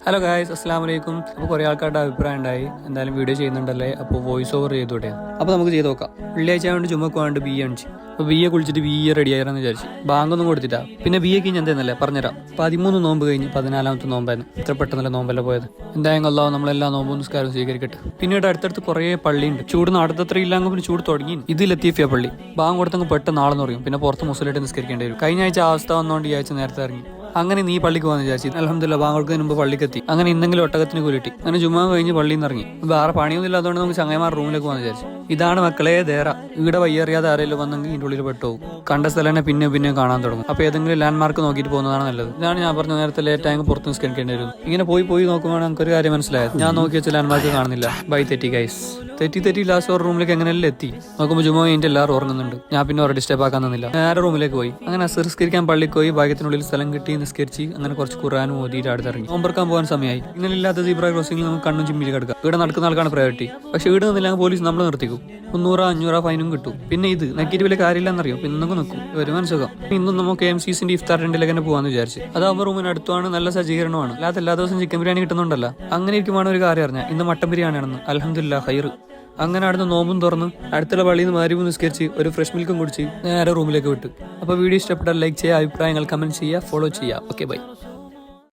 Hello guys, അസ്സലാമു അലൈക്കും. അപ്പോൾ കുറേ ആൾക്കാരുടെ അഭിപ്രായം ഉണ്ടായി, എന്തായാലും വീഡിയോ ചെയ്യുന്നുണ്ടല്ലേ, അപ്പോൾ വോയിസ് ഓവർ ചെയ്തോട്ടെ. അപ്പോൾ നമുക്ക് ചെയ്ത് നോക്കാം. വെള്ളിയാഴ്ച കൊണ്ട് ചുമക്ക് വേണ്ടി ബി അണിച്ച് അപ്പോൾ ബി എ കുളിച്ചിട്ട് ബി എ റെഡി ആയിരുന്നു വിചാരിച്ചു. ബാങ്കൊന്നും കൊടുത്തിട്ടാ. പിന്നെ ബി എക്ക് ഞാൻ എന്തായിരുന്നല്ലേ പറഞ്ഞുതരാം. 13 നോമ്പ് കഴിഞ്ഞ് 14ാമത്തെ നോമ്പായിരുന്നു. ഇത്ര പെട്ടെന്നല്ല നോമ്പല്ല പോയത്. എന്തായാലും അല്ലാഹു നമ്മളെല്ലാ നോമ്പും നിസ്കാരവും സ്വീകരിക്കട്ടെ. പിന്നീട് അടുത്തടുത്ത് കുറേ പള്ളിയുണ്ട്. ചൂട് നാടത്തത്ര ഇല്ലാങ്കും പിന്നെ ചൂട് തുടങ്ങി. ഇത് ലത്തീഫിയ പള്ളി. ബാങ്ക് കൊടുത്തങ്ങ് പെട്ടെന്ന് നാളെന്ന് പറയും. പിന്നെ പുറത്ത് മുസ്ലിമായിട്ട് നിസ്കരിക്കേണ്ടി വരും. കഴിഞ്ഞ ആഴ്ച അവസ്ഥ വന്നുകൊണ്ട് ഈ ആഴ്ച നേരത്തെ ഇറങ്ങി. അങ്ങനെ നീ പള്ളിക്ക് പോകാന്ന് വിചാരിച്ചു. അൽഹംദുലില്ലാഹ് ബാങ്കുകൾക്ക് മുമ്പ് പള്ളിക്കെത്തി. അങ്ങനെ ഇന്നെങ്കിലും ഒട്ടകത്തിന് കൂലിട്ടി. അങ്ങനെ ജുമാ കഴിഞ്ഞ് പള്ളിയിൽ നിന്ന് ഇറങ്ങി. വേറെ പണിയൊന്നും ഇല്ലാത്തതുകൊണ്ട് നമുക്ക് ചങ്ങായിമാർ റൂമിലേക്ക് പോകാന്ന് വിചാരിച്ചു. ഇതാണ് മക്കളെ ദേറ. ഇവിടെ വയ്യറിയാതെ ആരെങ്കിലും വന്നെങ്കിൽ ഇതിൻ്റെ ഉള്ളിൽ പെട്ടുപോകും. കണ്ട സ്ഥലം തന്നെ പിന്നെ കാണാൻ തുടങ്ങും. അപ്പോൾ ഏതെങ്കിലും ലാൻഡ് മാർക്ക് നോക്കിയിട്ട് പോകുന്നതാണ് നല്ലത്. ഇതാണ് ഞാൻ പറഞ്ഞ നേരത്തെ ലേറ്റ് ആയെങ്കിൽ പുറത്ത് നിസ്കരിക്കേണ്ടി വരും. ഇങ്ങനെ പോയി നോക്കുമ്പോൾ നമുക്കൊരു കാര്യം മനസ്സിലായത്. ഞാൻ നോക്കി വെച്ച ലാൻഡ് മാർക്ക് കാണുന്നില്ല. ബൈ തെറ്റി ഗൈസ്. തെറ്റി ലാസ്റ്റ് ഒരു റൂമിലേക്ക് എങ്ങനെയല്ലേ എത്തി. നോക്കുമ്പോൾ ജുമോ കഴിഞ്ഞിട്ട് എല്ലാവരും ഉറങ്ങുന്നുണ്ട്. ഞാൻ പിന്നെ ഒരു ഡിസ്റ്റർബ് ആക്കാൻ തന്നില്ല. നേരെ റൂമിലേക്ക് പോയി. അങ്ങനെ നിസ്കരിക്കാൻ പള്ളിക്ക് പോയി. ഭാഗ്യത്തിനുള്ളിൽ സ്ഥലം കിട്ടി. നിസ്കരിച്ച് അങ്ങനെ കുറച്ച് ഖുർആനും ഓതിയിട്ട് അടുത്തിറങ്ങി. നോമ്പറക്കാൻ പോകാൻ സമയമായി. ഇങ്ങനെ ഇല്ലാത്ത സീബ്ര ക്രോസിംഗിൽ നമുക്ക് കണ്ണും ചിമ്മിൽ കിടക്കാം. ഇവിടെ നടക്കുന്ന ആൾക്കാണ് പ്രയോറിറ്റി. പക്ഷേ ഇവിടെ നിന്നില്ല പോലീസ് നമ്മൾ നിർത്തിക്കും. 300-500 ഫൈനും കിട്ടും. പിന്നെ ഇത് നക്കിയിട്ട് വലിയ കാര്യമില്ലെന്നറിയോ. പിന്നെ നമുക്ക് നിൽക്കും. വരുമാനം സുഖം. ഇന്നും നമുക്ക് KMCസിന്റെ ഇഫ്താർ ടെന്റിലേക്ക് തന്നെ പോകാന്ന് വിചാരിച്ചു. അതാവുമ്പോൾ റൂമിന് അടുത്താണ്. നല്ല സജ്ജീകരണമാണ്. അല്ലാത്ത എല്ലാ ദിവസവും ചിക്കൻ ബിരിയാണി കിട്ടുന്നുണ്ടല്ലോ. അങ്ങനെ ഇരിക്കുമ്പോൾ ഒരു കാര്യം അറിഞ്ഞാൽ ഇന്ന് മട്ടൻ ബിരിയാണിയാണെന്ന്. അൽഹംദുലില്ലാഹ് ഖൈർ. അങ്ങനെ അവിടുന്ന് നോമ്പും തുറന്ന് അടുത്തുള്ള പള്ളിയിൽ നിന്ന് മഗ്‌രിബ് നിസ്കരിച്ച് ഒരു ഫ്രഷ് മിൽക്കും കുടിച്ച് നേരെ റൂമിലേക്ക് വിട്ടു. അപ്പോൾ വീഡിയോ ഇഷ്ടപ്പെട്ടാൽ ലൈക്ക് ചെയ്യുക, അഭിപ്രായങ്ങൾ കമന്റ് ചെയ്യുക, ഫോളോ ചെയ്യുക. Okay bye.